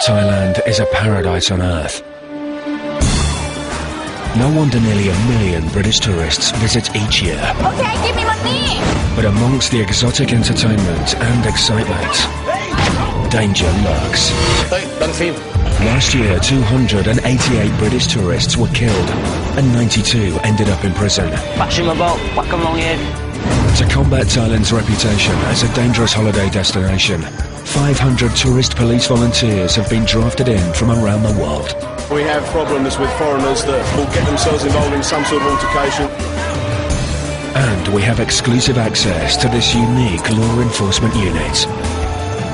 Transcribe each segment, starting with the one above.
Thailand is a paradise on earth. No wonder nearly 1 million British tourists visit each year. Okay, give me money! But amongst the exotic entertainment and excitement, danger lurks. Last year, 288 British tourists were killed and 92 ended up in prison. To combat Thailand's reputation as a dangerous holiday destination, 500 tourist police volunteers have been drafted in from around the world. We have problems with foreigners that will get themselves involved in some sort of altercation. And we have exclusive access to this unique law enforcement unit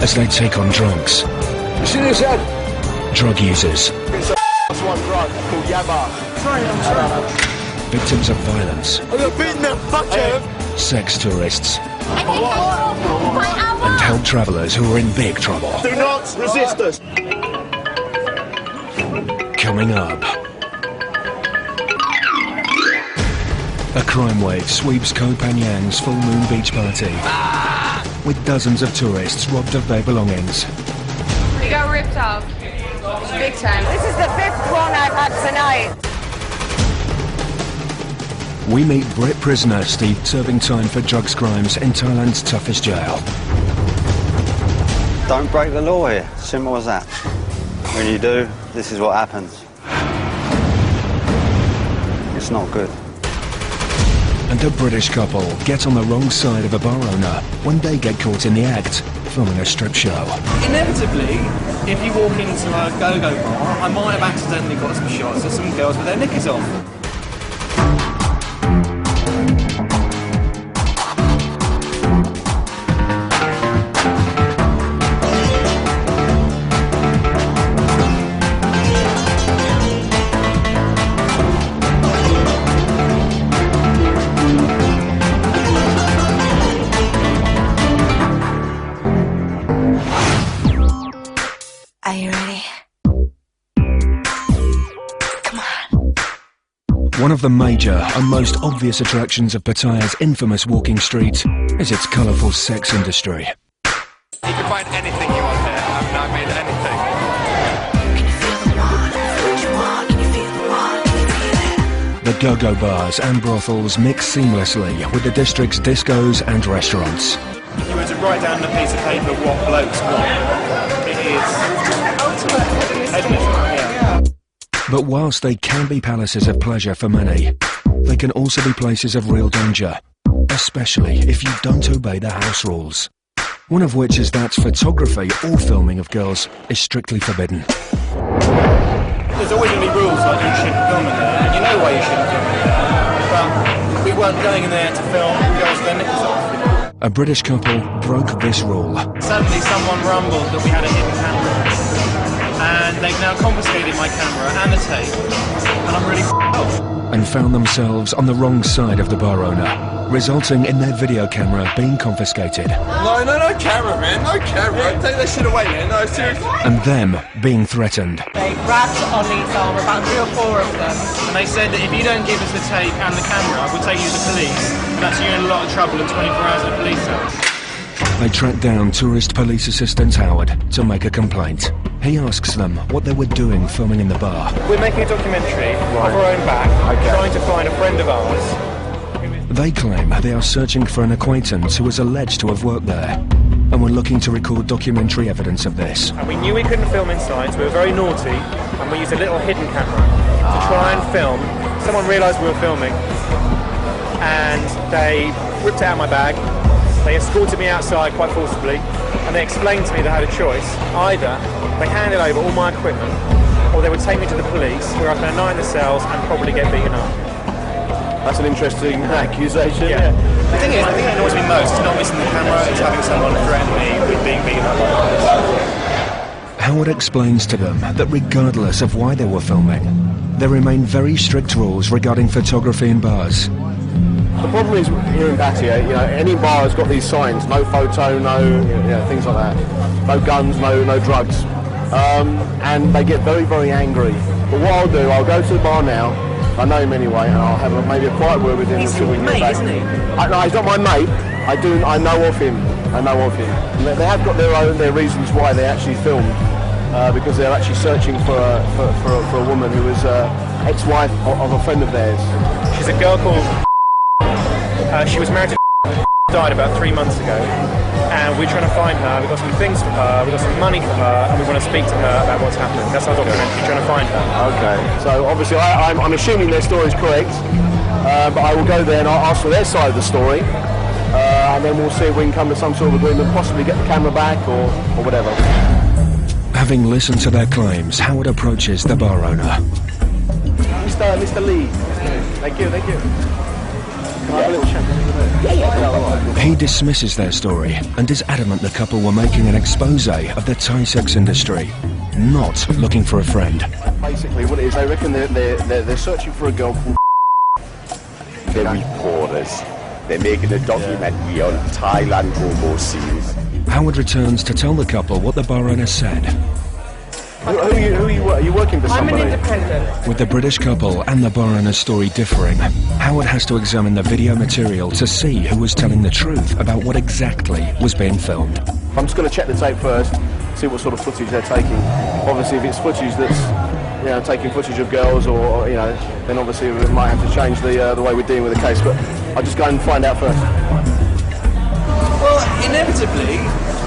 as they take on drunks, drug users, That's one drug called Yaba. victims of violence, sex tourists, and help travellers who are in big trouble. Do not resist us. Coming up, a crime wave sweeps Koh Phangan's full moon beach party, with dozens of tourists robbed of their belongings. We got ripped off. Big time. This is the 5th one I've had tonight. We meet Brit prisoner Steve serving time for drugs crimes in Thailand's toughest jail. Don't break the law here. Simple as that. When you do, this is what happens. It's not good. And a British couple get on the wrong side of a bar owner when they get caught in the act, filming a strip show. Inevitably, if you walk into a go-go bar, I might have accidentally got some shots of some girls with their knickers off. Are you ready? Come on. One of the major and most obvious attractions of Pattaya's infamous walking street is its colourful sex industry. You can find anything you want here. I mean anything. Can you feel the water? Can you feel the water? Can you feel it? The go-go bars and brothels mix seamlessly with the district's discos and restaurants. If you were to write down on a piece of paper what blokes want, it is hedonism, yeah. But whilst they can be palaces of pleasure for many, they can also be places of real danger, especially if you don't obey the house rules. One of which is that photography or filming of girls is strictly forbidden. There's always going to be rules like you shouldn't film in there, and you know why you shouldn't film in there. But we weren't going in there to film girls with their knickers off. A British couple broke this rule. Suddenly someone rumbled that we had a hidden camera, and they've now confiscated my camera and the tape, and I'm really f***ed. And found themselves on the wrong side of the bar owner, resulting in their video camera being confiscated. No camera, man. No camera. Take that shit away, man. No, seriously. And them being threatened. They grabbed Ollie's arm, about 3 or 4 of them. And they said that if you don't give us the tape and the camera, we'll take you to the police. That's you in a lot of trouble in 24 hours at the police cell. They tracked down tourist police assistant Howard to make a complaint. He asks them what they were doing filming in the bar. We're making a documentary of our own back, trying to find a friend of ours. They claim they are searching for an acquaintance who is alleged to have worked there, and were looking to record documentary evidence of this. And we knew we couldn't film inside, so we were very naughty, and we used a little hidden camera to try and film. Someone realised we were filming, and they ripped it out of my bag. They escorted me outside quite forcibly, and they explained to me they had a choice. Either they handed over all my equipment, or they would take me to the police, where I'd spend a night in the cells and probably get beaten up. That's an interesting accusation. Yeah. The thing that annoys me most is not missing the camera, it's having someone threaten me with being beaten up like this. Howard explains to them that regardless of why they were filming, there remain very strict rules regarding photography in bars. The problem is here in Pattaya, any bar has got these signs: no photo, no, things like that. No guns, no drugs. And they get very, very angry. But what I'll do, I'll go to the bar now. I know him anyway, and I'll have maybe a quiet word with him until we get back. Isn't he? No, he's not my mate. I know of him. And they have got their reasons why they actually filmed. because they're actually searching for a woman who was ex-wife of a friend of theirs. She's a girl called... she was married to died about 3 months ago, and we're trying to find her. We've got some things for her, we've got some money for her, and we want to speak to her about what's happened. That's our documentary, trying to find her. Okay, so obviously I'm assuming their story is correct, but I will go there and I'll ask for their side of the story, and then we'll see if we can come to some sort of agreement, possibly get the camera back or whatever. Having listened to their claims, Howard approaches the bar owner. Mr. Lee. Thank you. Can I have a little chat? He dismisses their story and is adamant the couple were making an expose of the Thai sex industry, not looking for a friend. Basically what it is, they reckon they're searching for a girl called... They're reporters. They're making a documentary on Thailand homo scenes. Howard returns to tell the couple what the bar owner said. Who are you working for somebody? I'm an independent. With the British couple and the bar owner's story differing, Howard has to examine the video material to see who was telling the truth about what exactly was being filmed. I'm just going to check the tape first, see what sort of footage they're taking. Obviously, if it's footage that's, taking footage of girls, or then obviously we might have to change the way we're dealing with the case. But I'll just go and find out first. Well, inevitably,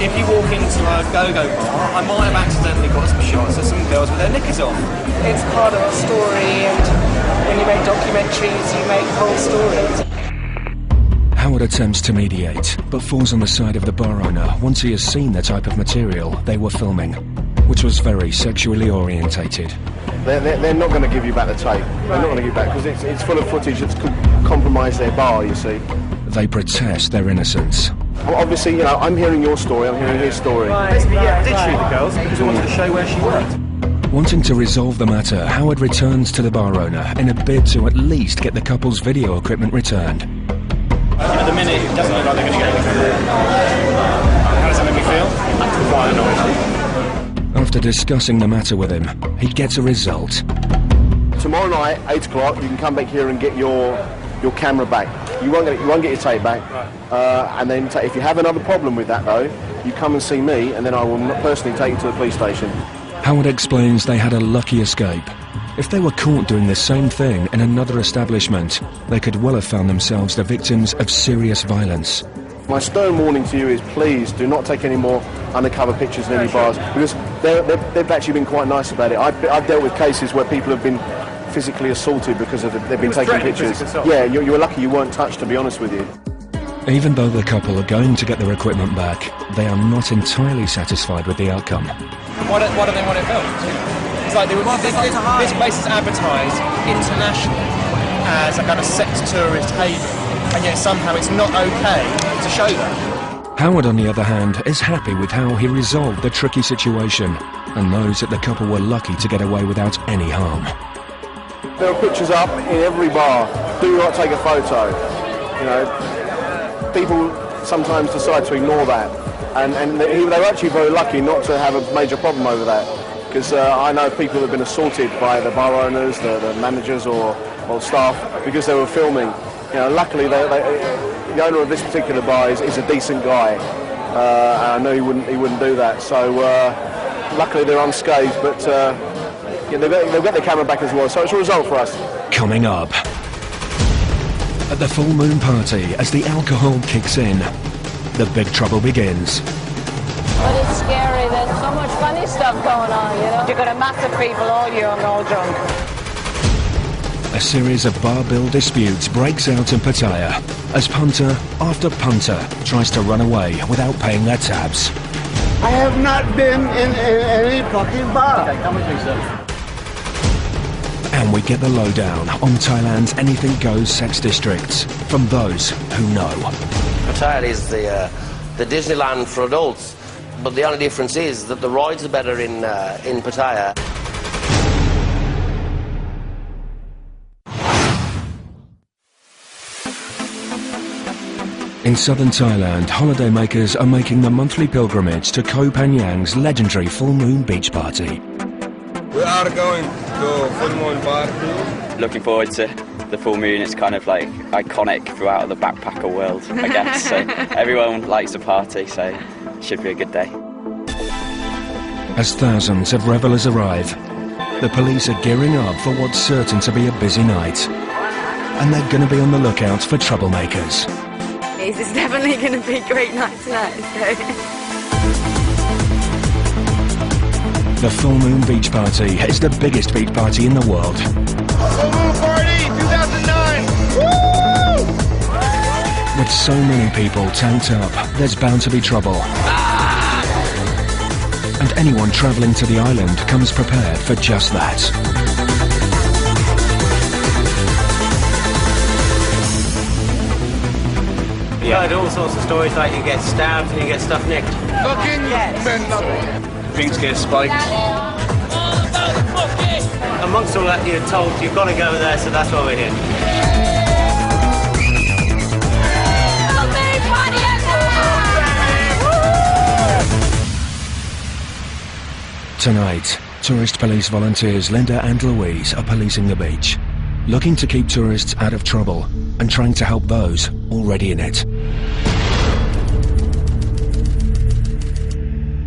if you walk into a go-go bar, I might have accidentally got some shots of some girls with their knickers on. It's part of a story, and when you make documentaries, you make whole stories. Howard attempts to mediate, but falls on the side of the bar owner once he has seen the type of material they were filming, which was very sexually orientated. They're not going to give you back the tape. They're not going to give you back because it's full of footage that could compromise their bar, you see. They protest their innocence. Well, obviously, I'm hearing your story, I'm hearing his story. Basically, ditch the girls because we wanted to show where she worked. Wanting to resolve the matter, Howard returns to the bar owner in a bid to at least get the couple's video equipment returned. At the minute, it doesn't look like they're going to get anything. How does that make me feel? Quite annoyed. Your After discussing the matter with him, he gets a result. Tomorrow night, 8 o'clock, you can come back here and get your camera back. You won't get your tape back. And then if you have another problem with that though, you come and see me, and then I will personally take you to the police station. Howard explains they had a lucky escape. If they were caught doing the same thing in another establishment, they could well have found themselves the victims of serious violence. My stern warning to you is please do not take any more undercover pictures in any bars, because they've actually been quite nice about it. I've dealt with cases where people have been physically assaulted because they've been taking pictures. Yeah, you were lucky you weren't touched, to be honest with you. Even though the couple are going to get their equipment back, they are not entirely satisfied with the outcome. Why do they want it filmed? It's like this place is advertised internationally as a kind of sex tourist haven, and yet somehow it's not okay to show that. Howard, on the other hand, is happy with how he resolved the tricky situation and knows that the couple were lucky to get away without any harm. There are pictures up in every bar. Do not take a photo. People sometimes decide to ignore that, and they were actually very lucky not to have a major problem over that, because I know people have been assaulted by the bar owners, the managers or staff because they were filming. Luckily the owner of this particular bar is a decent guy, and I know he wouldn't do that. So luckily they're unscathed, but they'll get their camera back as well. So it's a result for us. Coming up. At the full moon party, as the alcohol kicks in, the big trouble begins. But it's scary, there's so much funny stuff going on, You've got a mass of people, all young, all drunk. A series of bar bill disputes breaks out in Pattaya as punter after punter tries to run away without paying their tabs. I have not been in any fucking bar. Okay, come with me, sir. And we get the lowdown on Thailand's anything-goes sex districts from those who know. Pattaya is the Disneyland for adults, but the only difference is that the rides are better in Pattaya. In southern Thailand, holidaymakers are making the monthly pilgrimage to Koh Phangan's legendary full moon beach party. We are going to full moon party. Looking forward to the full moon. It's kind of like iconic throughout the backpacker world, I guess. So everyone likes to party, so it should be a good day. As thousands of revellers arrive, the police are gearing up for what's certain to be a busy night. And they're going to be on the lookout for troublemakers. It's definitely going to be a great night tonight. The Full Moon Beach Party is the biggest beach party in the world. Full Moon Party 2009! Woo! With so many people tanked up, there's bound to be trouble. And anyone travelling to the island comes prepared for just that. You heard all sorts of stories, like you get stabbed and you get stuff nicked. Fucking men love it. Things get spiked. Amongst all that, you're told you've got to go there, so that's why we're here. Tonight, tourist police volunteers Linda and Louise are policing the beach, looking to keep tourists out of trouble and trying to help those already in it. It's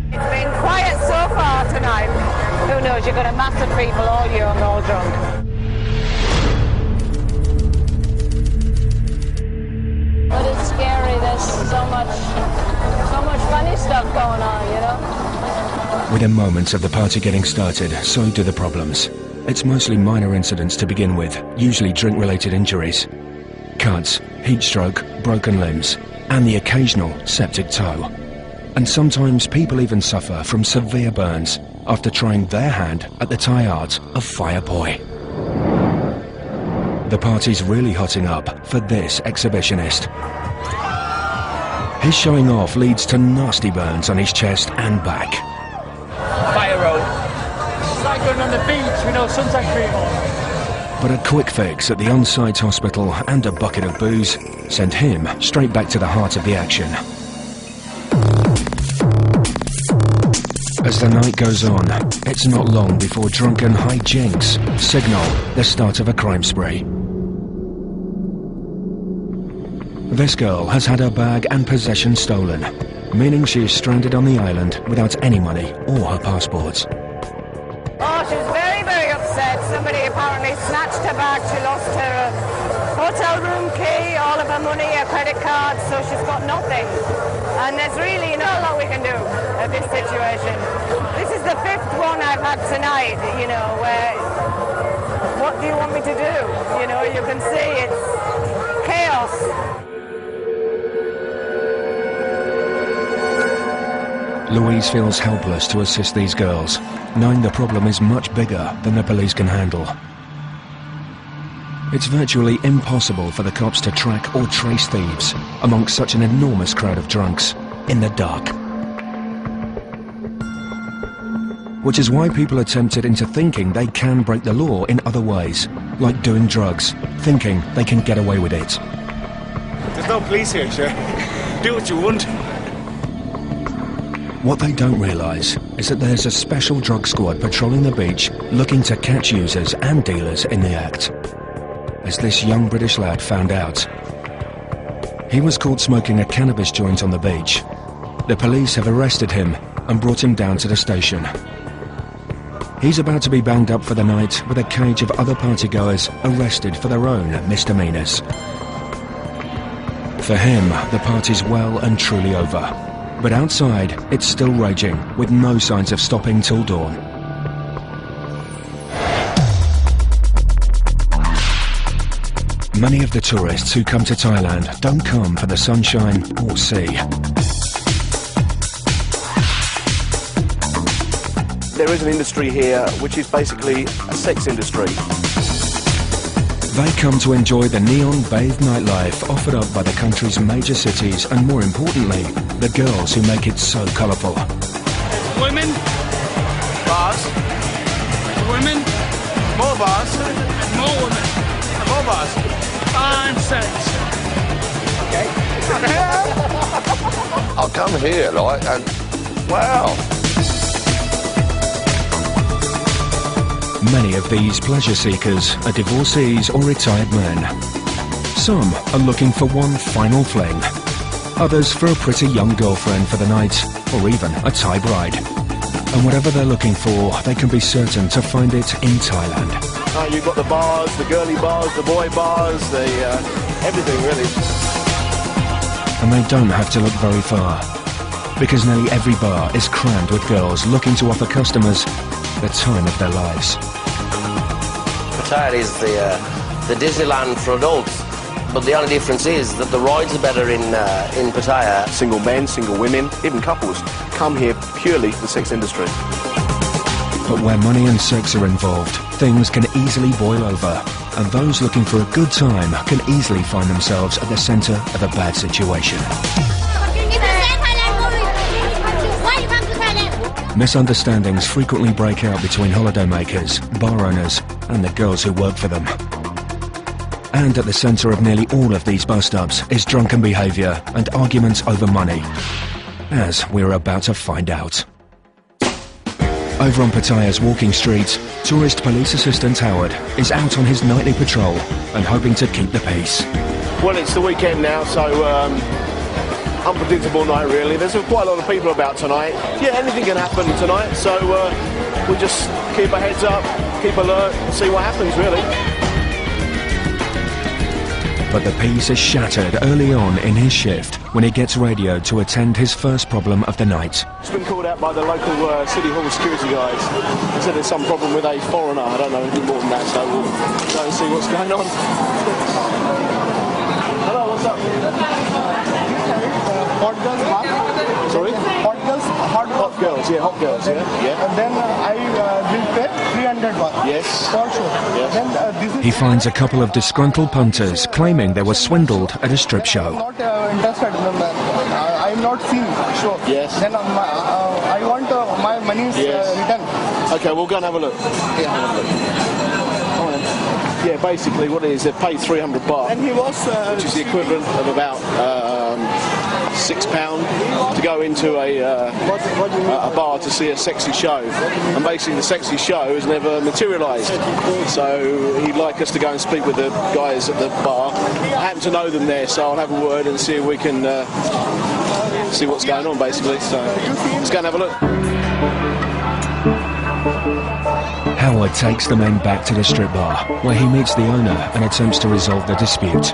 been quiet so far tonight. Who knows, you've got a mass of people all year and all drunk. But it's scary, there's so much funny stuff going on, you know? Within moments of the party getting started, so do the problems. It's mostly minor incidents to begin with, usually drink-related injuries. Cuts, heat stroke, broken limbs, and the occasional septic toe. And sometimes people even suffer from severe burns after trying their hand at the Thai art of fire poi. The party's really hotting up for this exhibitionist. His showing off leads to nasty burns on his chest and back. Fire road. It's like going on the beach with no suntan cream on. But a quick fix at the on-site hospital and a bucket of booze sent him straight back to the heart of the action. As the night goes on, it's not long before drunken hijinks signal the start of a crime spree. This girl has had her bag and possessions stolen, meaning she is stranded on the island without any money or her passports. Oh, she's very, very upset. Somebody apparently snatched her bag. She lost her hotel room key, all of her money, her credit cards, so she's got nothing. And there's really not a lot we can do at this situation. This is the 5th one I've had tonight, you know, where what do you want me to do? You know, you can see it's chaos. Louise feels helpless to assist these girls, knowing the problem is much bigger than the police can handle. It's virtually impossible for the cops to track or trace thieves amongst such an enormous crowd of drunks in the dark. Which is why people are tempted into thinking they can break the law in other ways, like doing drugs, thinking they can get away with it. There's no police here, sure. Do what you want. What they don't realise is that there's a special drug squad patrolling the beach looking to catch users and dealers in the act. As this young British lad found out. He was caught smoking a cannabis joint on the beach. The police have arrested him and brought him down to the station. He's about to be banged up for the night with a cage of other partygoers arrested for their own misdemeanours. For him, the party's well and truly over. But outside, it's still raging, with no signs of stopping till dawn. Many of the tourists who come to Thailand don't come for the sunshine or sea. There is an industry here which is basically a sex industry. They come to enjoy the neon-bathed nightlife offered up by the country's major cities and, more importantly, the girls who make it so colourful. Women, bars, women, more bars, more women, more bars, and sex. Okay. I'll come here, like, and wow. Many of these pleasure seekers are divorcees or retired men. Some are looking for one final fling. Others for a pretty young girlfriend for the night, or even a Thai bride. And whatever they're looking for, they can be certain to find it in Thailand. You've got the bars, the girly bars, the boy bars, everything really. And they don't have to look very far, because nearly every bar is crammed with girls looking to offer customers the time of their lives. Pattaya is the Disneyland for adults, but the only difference is that the rides are better in Pattaya. Single men, single women, even couples come here purely for the sex industry. But where money and sex are involved, things can easily boil over, and those looking for a good time can easily find themselves at the centre of a bad situation. Misunderstandings frequently break out between holidaymakers, bar owners, and the girls who work for them. And at the centre of nearly all of these bus-stops is drunken behaviour and arguments over money, as we're about to find out. Over on Pattaya's walking streets, tourist police assistant Howard is out on his nightly patrol and hoping to keep the peace. Well, it's the weekend now, so unpredictable night really. There's quite a lot of people about tonight. Yeah, anything can happen tonight, so we'll just keep our heads up, keep alert, and see what happens really. But the peace is shattered early on in his shift when he gets radioed to attend his first problem of the night. It's been called out by the local City Hall security guys. They said there's some problem with a foreigner. I don't know anything more than that, so we'll go and see what's going on. Hello, what's up? Hot girls bar. Sorry? Hot girls, hot girls, yeah, hot girls, yeah. And then I will pay 300 baht. Yes. For sure. Yes. Then this is He finds a couple of disgruntled punters claiming they were swindled at a strip show. not interested. I'm not seen. Sure. Yes. Then I want my money returned. Okay, we'll go and have a look. Yeah, basically what it is, they've paid 300 baht, And he was which is the equivalent of about £6 to go into a bar to see a sexy show. And basically the sexy show has never materialised. So he'd like us to go and speak with the guys at the bar. I happen to know them there, so I'll have a word and see if we can see what's going on basically. So let's go and have a look. Howard takes the men back to the strip bar, where he meets the owner and attempts to resolve the dispute. You want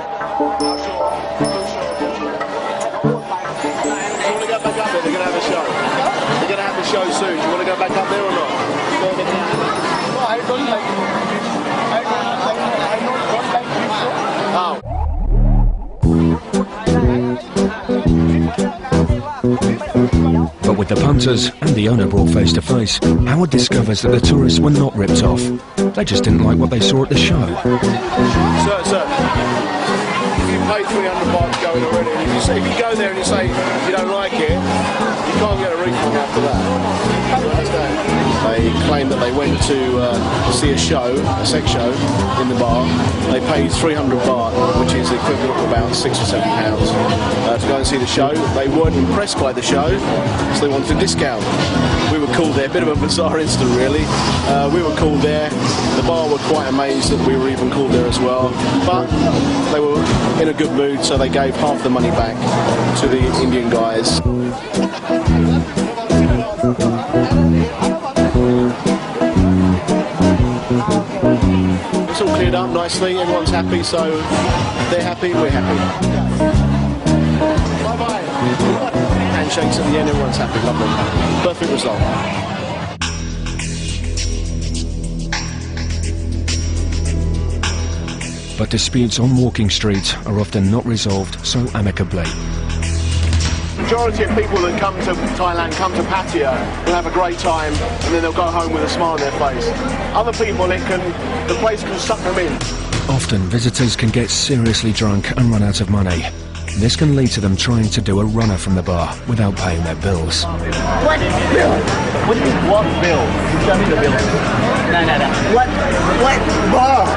to go back up there? They're going to have a show. They're going to have the show soon. Do you want to go back up there or not? No, I don't like it. I don't like this show. But with the punters and the owner brought face to face, Howard discovers that the tourists were not ripped off. They just didn't like what they saw at the show. Sir, if you pay 300 baht to go in already, and if you go there and you say you don't like it, you can't get a refund after that. You understand? They claim that they went to see a show, a sex show, in the bar. They paid 300 baht, which is the equivalent of about £6 or £7, to go and see the show. They weren't impressed by the show, so they wanted a discount. We were called there, a bit of a bizarre incident really. We were called there, the bar were quite amazed that we were even called there as well, but they were in a good mood, so they gave half the money back to the Indian guys. It's all cleared up nicely, everyone's happy, so they're happy, we're happy. Bye-bye. Handshakes at the end, everyone's happy, lovely. Perfect result. But disputes on walking streets are often not resolved so amicably. Majority of people that come to Thailand come to Pattaya, will have a great time, and then they'll go home with a smile on their face. Other people, the place can suck them in. Often visitors can get seriously drunk and run out of money. This can lead to them trying to do a runner from the bar without paying their bills. What bill? What is what bill? Show me the bill. No. What bar?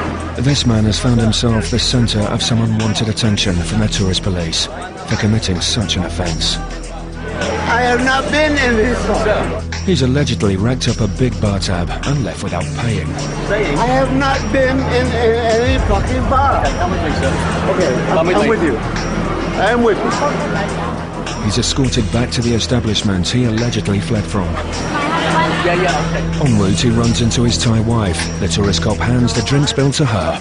This man has found himself the centre of some unwanted attention from the tourist police for committing such an offence. I have not been in this bar. He's allegedly racked up a big bar tab and left without paying. I have not been in any fucking bar. Okay, come with me, sir. Okay, I'm with you. I am with you. He's escorted back to the establishment he allegedly fled from. Yeah, okay. En route, he runs into his Thai wife. The tourist cop hands the drinks bill to her.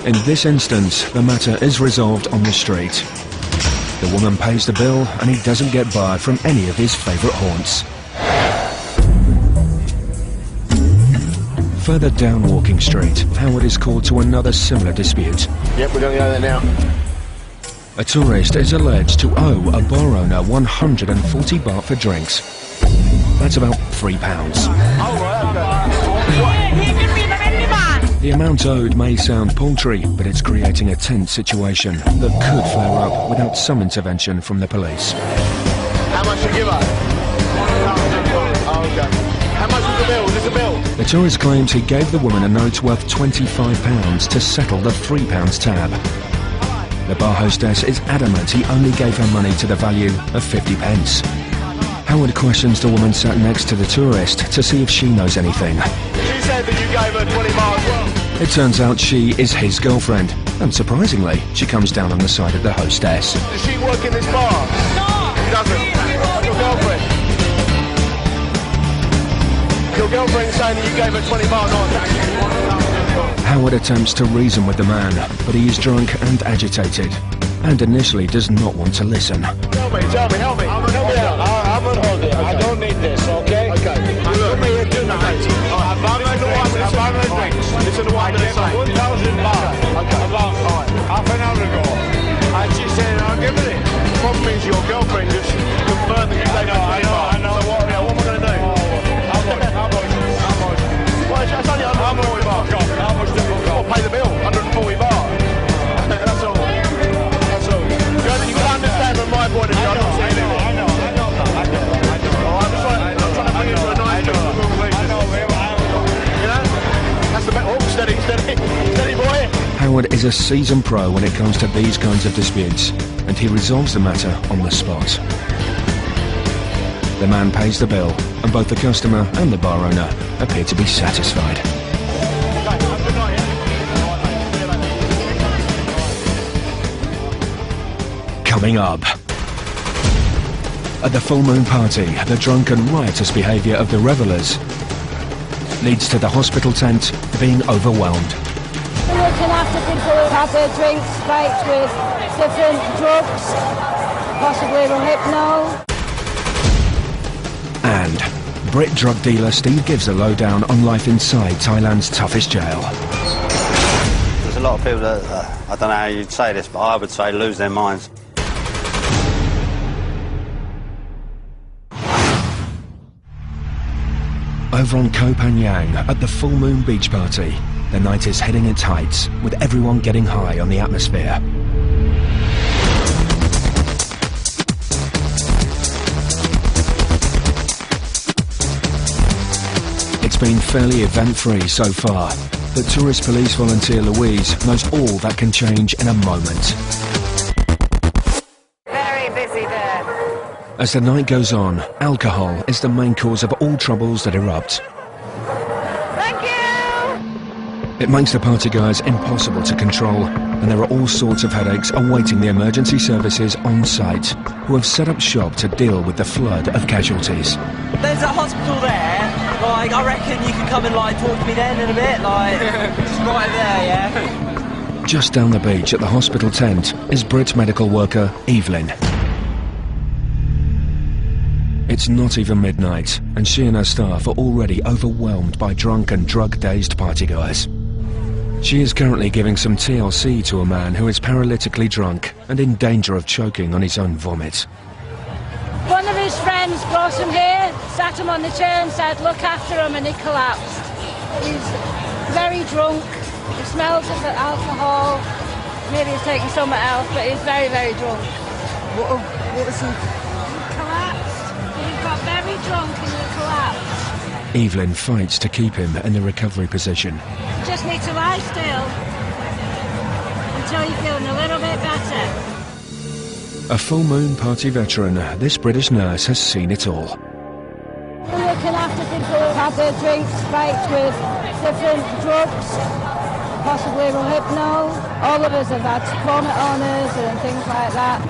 In this instance, the matter is resolved on the street. The woman pays the bill and he doesn't get barred from any of his favourite haunts. Further down Walking Street, Howard is called to another similar dispute. Yep, we're going to go there now. A tourist is alleged to owe a bar owner 140 baht for drinks. That's about £3. The amount owed may sound paltry, but it's creating a tense situation that could flare up without some intervention from the police. How much you give us? Oh, okay. How much was the bill? Was this a bill? The tourist claims he gave the woman a note worth £25 to settle the £3 tab. The bar hostess is adamant he only gave her money to the value of 50p. Howard questions the woman sat next to the tourist to see if she knows anything. She said that you gave her 20 baht as well. It turns out she is his girlfriend, and surprisingly, she comes down on the side of the hostess. Does she work in this bar? No! She doesn't? That's your girlfriend? Your girlfriend saying that you gave her 20 baht, not actually. Howard attempts to reason with the man, but he is drunk and agitated, and initially does not want to listen. Tell me, help me. Help me out. I'm on holiday. I don't need this, okay? Okay. Put me here tonight. I've drinks. Listen to what I'm going to say. 1,000 baht. Okay. About half an hour ago. And she said, I'll give it. The problem is your girlfriend just confirmed that you gave her 20 baht. I know. So what am I going to do? How much? Well, it's only 140 baht. How much do you I'll pay the bill. 140 baht. That's all. That's all. You can understand from my point of view. I'm not saying it. I know. I'm trying to bring it to a nice conversation. You know? That's the best. Oh, steady boy. Howard is a seasoned pro when it comes to these kinds of disputes, and he resolves the matter on the spot. The man pays the bill, and both the customer and the bar owner appear to be satisfied. Coming up. At the full moon party, the drunken, riotous behaviour of the revellers leads to the hospital tent being overwhelmed. We're looking after people who've had their drinks spiked with different drugs, possibly Rohypnol. And Brit drug dealer Steve gives a lowdown on life inside Thailand's toughest jail. There's a lot of people that, I don't know how you'd say this, but I would say lose their minds. Over on Koh Phangan, at the full moon beach party, the night is hitting its heights, with everyone getting high on the atmosphere. It's been fairly event-free so far, but tourist police volunteer Louise knows all that can change in a moment. Very busy there. As the night goes on, alcohol is the main cause of all troubles that erupt. Thank you! It makes the partygoers impossible to control, and there are all sorts of headaches awaiting the emergency services on site, who have set up shop to deal with the flood of casualties. There's a hospital there, like, I reckon you can come and, like, talk to me then in a bit, like, just right there, yeah? Just down the beach at the hospital tent is Brit medical worker Evelyn. It's not even midnight, and she and her staff are already overwhelmed by drunk and drug-dazed partygoers. She is currently giving some TLC to a man who is paralytically drunk and in danger of choking on his own vomit. One of his friends brought him here, sat him on the chair and said, look after him, and he collapsed. He's very drunk, he smells of the alcohol, maybe he's taking something else, but he's very, very drunk. What was he? He collapsed. He got very drunk and he collapsed. Evelyn fights to keep him in the recovery position. You just need to lie still until you're feeling a little bit better. A full moon party veteran, this British nurse has seen it all. We're looking after people who've had their drinks spiked with different drugs, possibly Rohypnol. All of us have had vomit on us and things like that.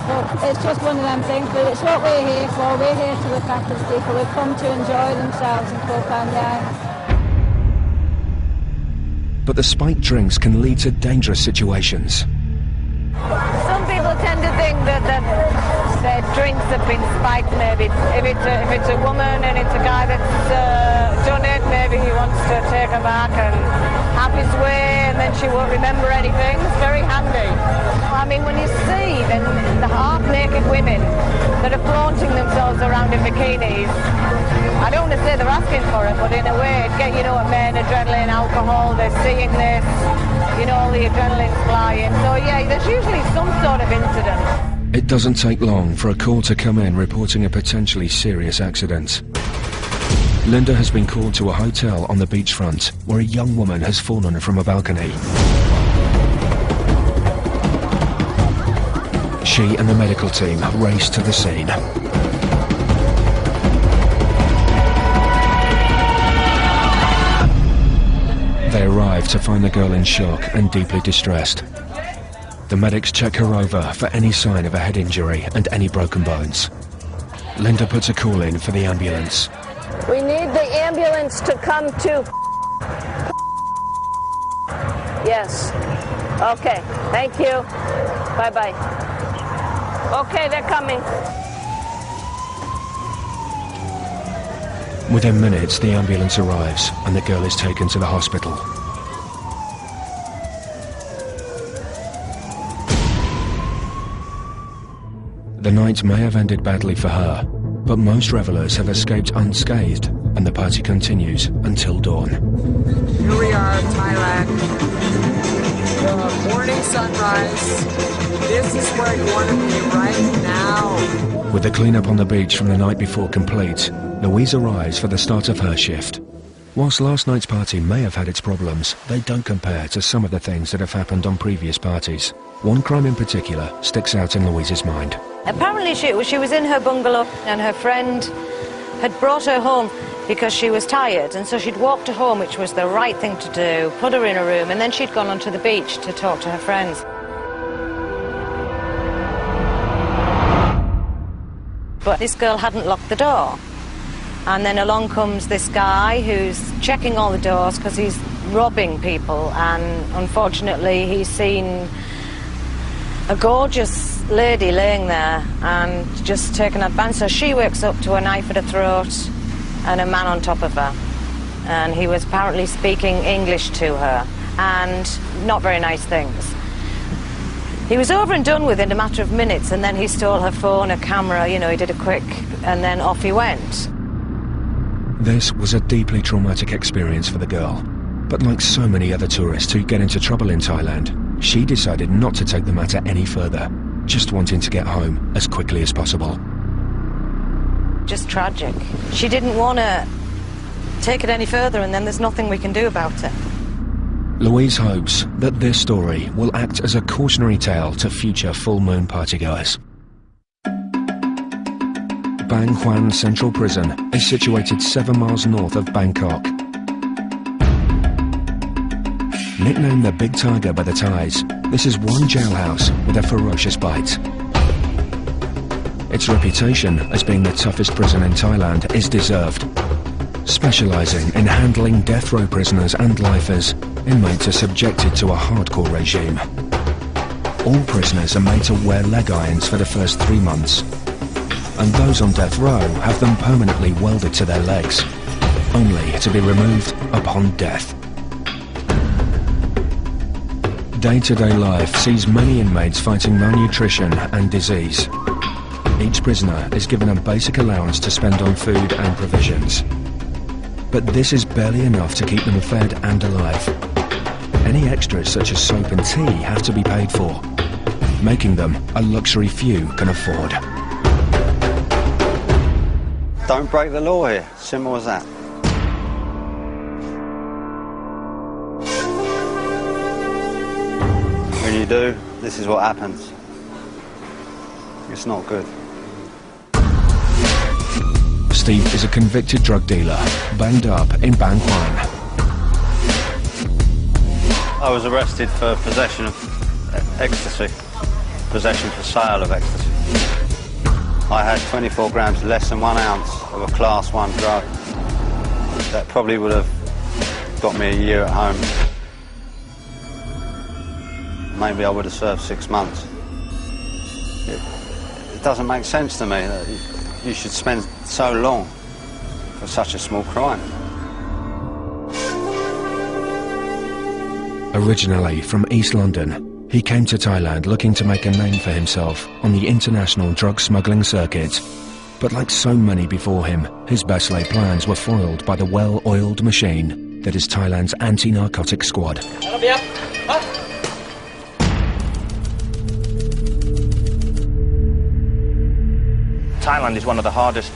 But it's just one of them things, but it's what we're here for. We're here to look after people who come to enjoy themselves in Koh Phangan. But the spiked drinks can lead to dangerous situations. Some people tend to think that their drinks have been spiked, maybe. If it's a woman and it's a guy that's done it, maybe he wants to take her back and have his way and then she won't remember anything. It's very handy. I mean, when you see the half-naked women that are flaunting themselves around in bikinis, I don't want to say they're asking for it, but in a way, it's getting, men, adrenaline, alcohol, they're seeing this, all the adrenaline's flying. So yeah, there's usually some sort of incident. It doesn't take long for a call to come in reporting a potentially serious accident. Linda has been called to a hotel on the beachfront where a young woman has fallen from a balcony. She and the medical team race to the scene. They arrive to find the girl in shock and deeply distressed. The medics check her over for any sign of a head injury and any broken bones. Linda puts a call in for the ambulance. We need the ambulance to come to. Yes. Okay. Thank you. Bye-bye. Okay, they're coming. Within minutes, the ambulance arrives and the girl is taken to the hospital. The night may have ended badly for her, but most revellers have escaped unscathed and the party continues until dawn. Here we are, Thailand. The morning sunrise. This is where you want to be right now. With the clean-up on the beach from the night before complete, Louise arrives for the start of her shift. Whilst last night's party may have had its problems, they don't compare to some of the things that have happened on previous parties. One crime in particular sticks out in Louise's mind. Apparently she was in her bungalow and her friend had brought her home because she was tired, and so she'd walked her home, which was the right thing to do, put her in a room, and then she'd gone onto the beach to talk to her friends. But this girl hadn't locked the door. And then along comes this guy who's checking all the doors because he's robbing people, and unfortunately he's seen a gorgeous lady laying there and just taken advantage. So she wakes up to a knife at her throat and a man on top of her. And he was apparently speaking English to her, and not very nice things. He was over and done with in a matter of minutes, and then he stole her phone, her camera, he did a quick, and then off he went. This was a deeply traumatic experience for the girl. But like so many other tourists who get into trouble in Thailand, she decided not to take the matter any further, just wanting to get home as quickly as possible. Just tragic. She didn't want to take it any further, and then there's nothing we can do about it. Louise hopes that this story will act as a cautionary tale to future full moon partygoers. Bang Huan Central Prison is situated 7 miles north of Bangkok. Nicknamed the Big Tiger by the Thais, this is one jailhouse with a ferocious bite. Its reputation as being the toughest prison in Thailand is deserved. Specialising in handling death row prisoners and lifers, inmates are subjected to a hardcore regime. All prisoners are made to wear leg irons for the first 3 months, and those on death row have them permanently welded to their legs, only to be removed upon death. Day-to-day life sees many inmates fighting malnutrition and disease. Each prisoner is given a basic allowance to spend on food and provisions. But this is barely enough to keep them fed and alive. Any extras such as soap and tea have to be paid for, making them a luxury few can afford. Don't break the law here. Simple as that. When you do, this is what happens. It's not good. Steve is a convicted drug dealer, banged up in Bang Huan. I was arrested for possession of ecstasy, possession for sale of ecstasy. I had 24 grams, less than 1 ounce of a class 1 drug. That probably would have got me a year at home. Maybe I would have served 6 months. It doesn't make sense to me that you should spend so long for such a small crime. Originally from East London, he came to Thailand looking to make a name for himself on the international drug smuggling circuit. But like so many before him, his best laid plans were foiled by the well-oiled machine that is Thailand's anti-narcotic squad. Thailand is one of the hardest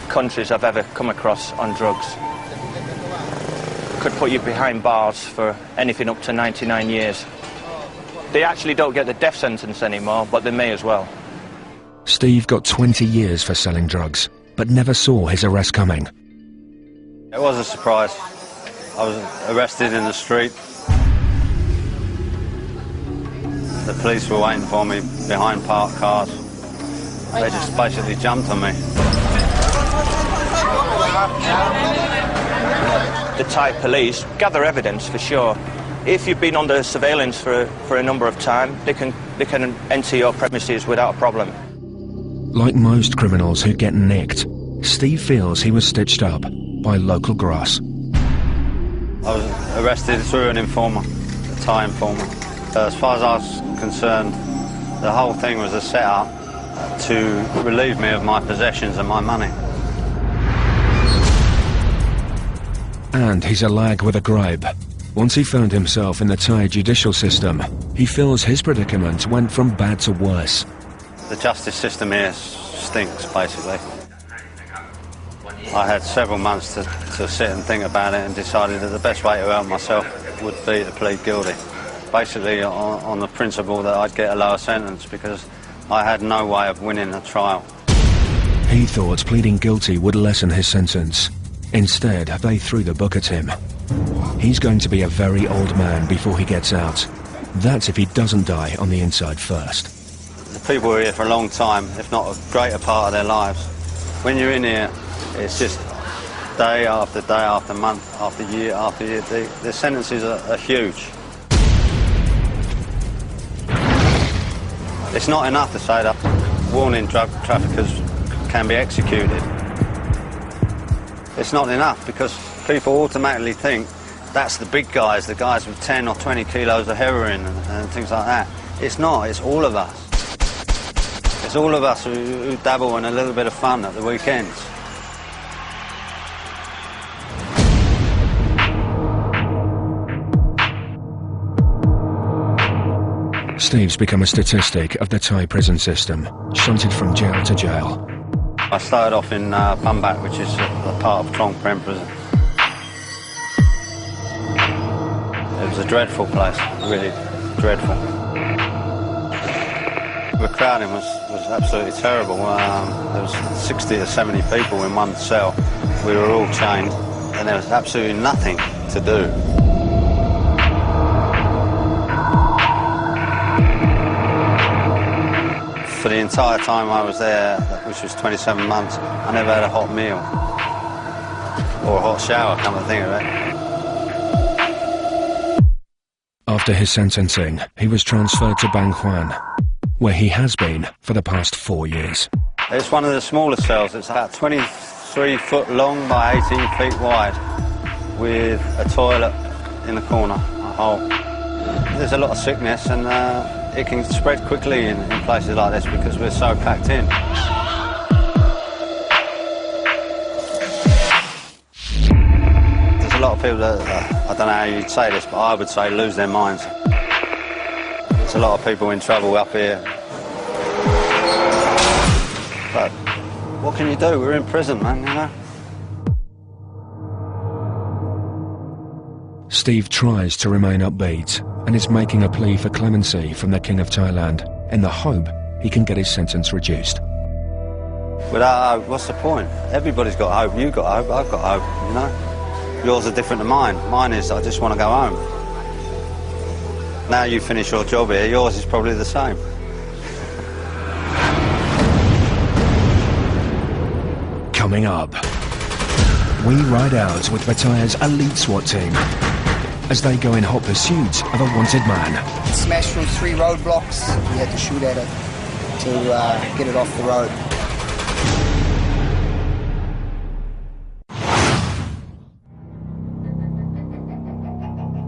countries I've ever come across on drugs. Could put you behind bars for anything up to 99 years. They actually don't get the death sentence anymore, but they may as well. Steve got 20 years for selling drugs, but never saw his arrest coming. It was a surprise. I was arrested in the street. The police were waiting for me behind parked cars. They just basically jumped on me. The Thai police gather evidence for sure. If you've been under surveillance for a number of time, they can enter your premises without a problem. Like most criminals who get nicked, Steve feels he was stitched up by local grass. I was arrested through an informer, a Thai informer. As far as I was concerned, the whole thing was a set-up to relieve me of my possessions and my money. And he's a lag with a gripe. Once he found himself in the Thai judicial system, he feels his predicament went from bad to worse. The justice system here stinks, basically. I had several months to sit and think about it and decided that the best way to help myself would be to plead guilty. Basically on the principle that I'd get a lower sentence because I had no way of winning a trial. He thought pleading guilty would lessen his sentence. Instead, they threw the book at him. He's going to be a very old man before he gets out. That's if he doesn't die on the inside first. The people are here for a long time, if not a greater part of their lives. When you're in here, it's just day after day after month after year after year. The sentences are huge. It's not enough to say that warning drug traffickers can be executed. It's not enough because people automatically think that's the big guys, the guys with 10 or 20 kilos of heroin and things like that. It's not, it's all of us. It's all of us who dabble in a little bit of fun at the weekends. Steve's become a statistic of the Thai prison system, shunted from jail to jail. I started off in Bumbat, which is a part of Trong Prem prison. It was a dreadful place, really dreadful. The crowding was absolutely terrible. There was 60 or 70 people in one cell. We were all chained and there was absolutely nothing to do. For the entire time I was there, which was 27 months, I never had a hot meal or a hot shower, come to think of it. After his sentencing, he was transferred to Bang Huan, where he has been for the past 4 years. It's one of the smaller cells. It's about 23 foot long by 18 feet wide, with a toilet in the corner, a hole. There's a lot of sickness and it can spread quickly in places like this because we're so packed in. There's a lot of people that, I don't know how you'd say this, but I would say lose their minds. There's a lot of people in trouble up here. But what can you do? We're in prison, man, you know? Steve tries to remain upbeat and is making a plea for clemency from the King of Thailand in the hope he can get his sentence reduced. Without hope, what's the point? Everybody's got hope. You've got hope, I've got hope, you know? Yours are different to mine. Mine is I just want to go home. Now you finish your job here, yours is probably the same. Coming up, we ride out with Pattaya's elite SWAT team as they go in hot pursuit of a wanted man. Smashed through 3 roadblocks. We had to shoot at it to get it off the road.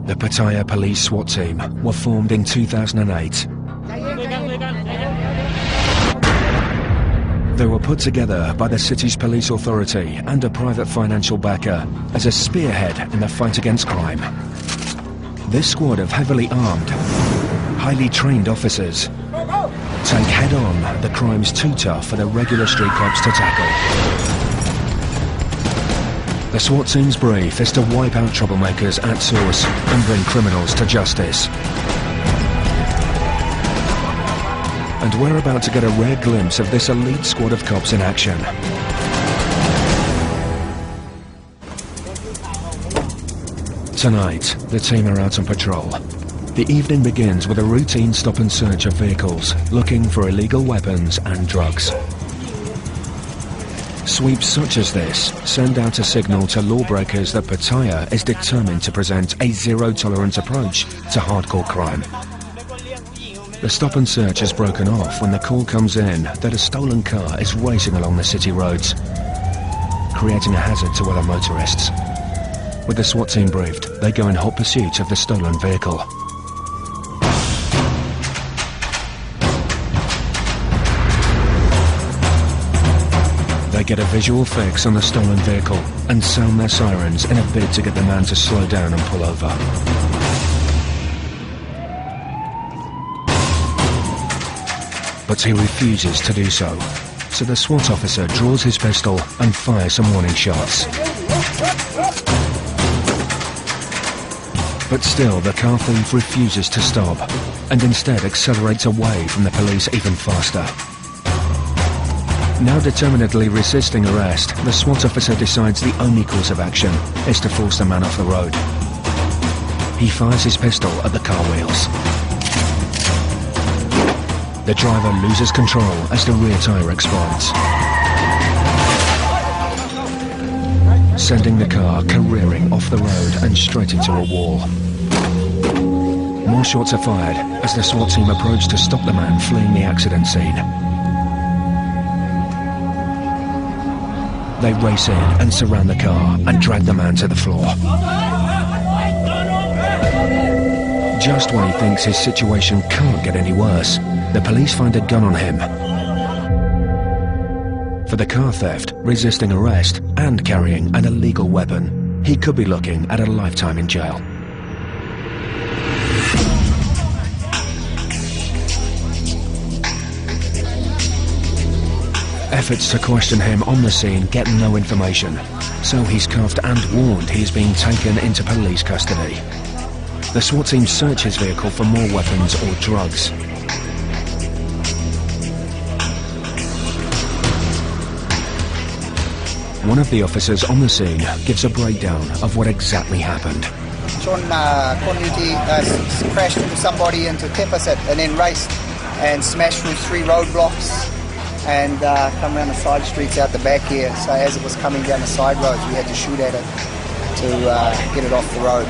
The Pattaya Police SWAT team were formed in 2008. They were put together by the city's police authority and a private financial backer as a spearhead in the fight against crime. This squad of heavily armed, highly trained officers take head-on the crimes too tough for the regular street cops to tackle. The SWAT team's brief is to wipe out troublemakers at source and bring criminals to justice. And we're about to get a rare glimpse of this elite squad of cops in action. Tonight, the team are out on patrol. The evening begins with a routine stop and search of vehicles, looking for illegal weapons and drugs. Sweeps such as this send out a signal to lawbreakers that Pattaya is determined to present a zero-tolerance approach to hardcore crime. The stop and search is broken off when the call comes in that a stolen car is racing along the city roads, creating a hazard to other motorists. With the SWAT team briefed, they go in hot pursuit of the stolen vehicle. They get a visual fix on the stolen vehicle and sound their sirens in a bid to get the man to slow down and pull over. But he refuses to do so the SWAT officer draws his pistol and fires some warning shots. But still, the car thief refuses to stop and instead accelerates away from the police even faster. Now determinedly resisting arrest, the SWAT officer decides the only course of action is to force the man off the road. He fires his pistol at the car wheels. The driver loses control as the rear tyre explodes, sending the car careering off the road and straight into a wall. More shots are fired as the SWAT team approach to stop the man fleeing the accident scene. They race in and surround the car and drag the man to the floor. Just when he thinks his situation can't get any worse, the police find a gun on him. For the car theft, resisting arrest, and carrying an illegal weapon, he could be looking at a lifetime in jail. Efforts to question him on the scene get no information, so he's cuffed and warned he is being taken into police custody. The SWAT team search his vehicle for more weapons or drugs. One of the officers on the scene gives a breakdown of what exactly happened. John crashed into somebody into Tepaset and then raced and smashed through 3 roadblocks and come around the side streets out the back here. So as it was coming down the side roads, we had to shoot at it to get it off the road.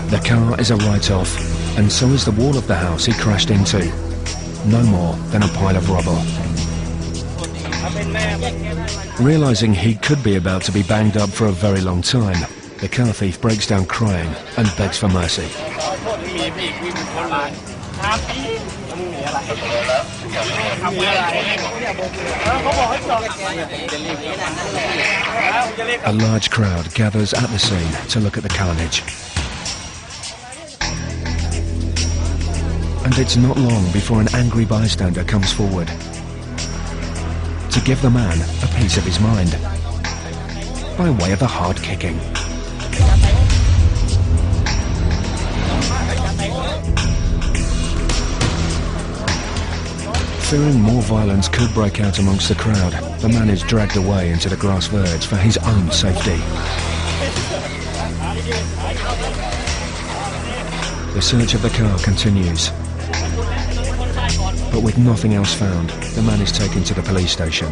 The car is a write-off, and so is the wall of the house he crashed into. No more than a pile of rubble. Realising he could be about to be banged up for a very long time, the car thief breaks down crying and begs for mercy. A large crowd gathers at the scene to look at the carnage. And it's not long before an angry bystander comes forward to give the man a piece of his mind by way of a hard kicking. Fearing more violence could break out amongst the crowd, the man is dragged away into the grass verge for his own safety. The search of the car continues. But with nothing else found, the man is taken to the police station.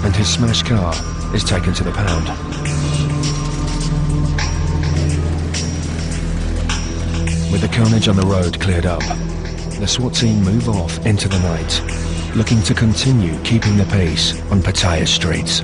And his smashed car is taken to the pound. With the carnage on the road cleared up, the SWAT team move off into the night, looking to continue keeping the peace on Pattaya streets.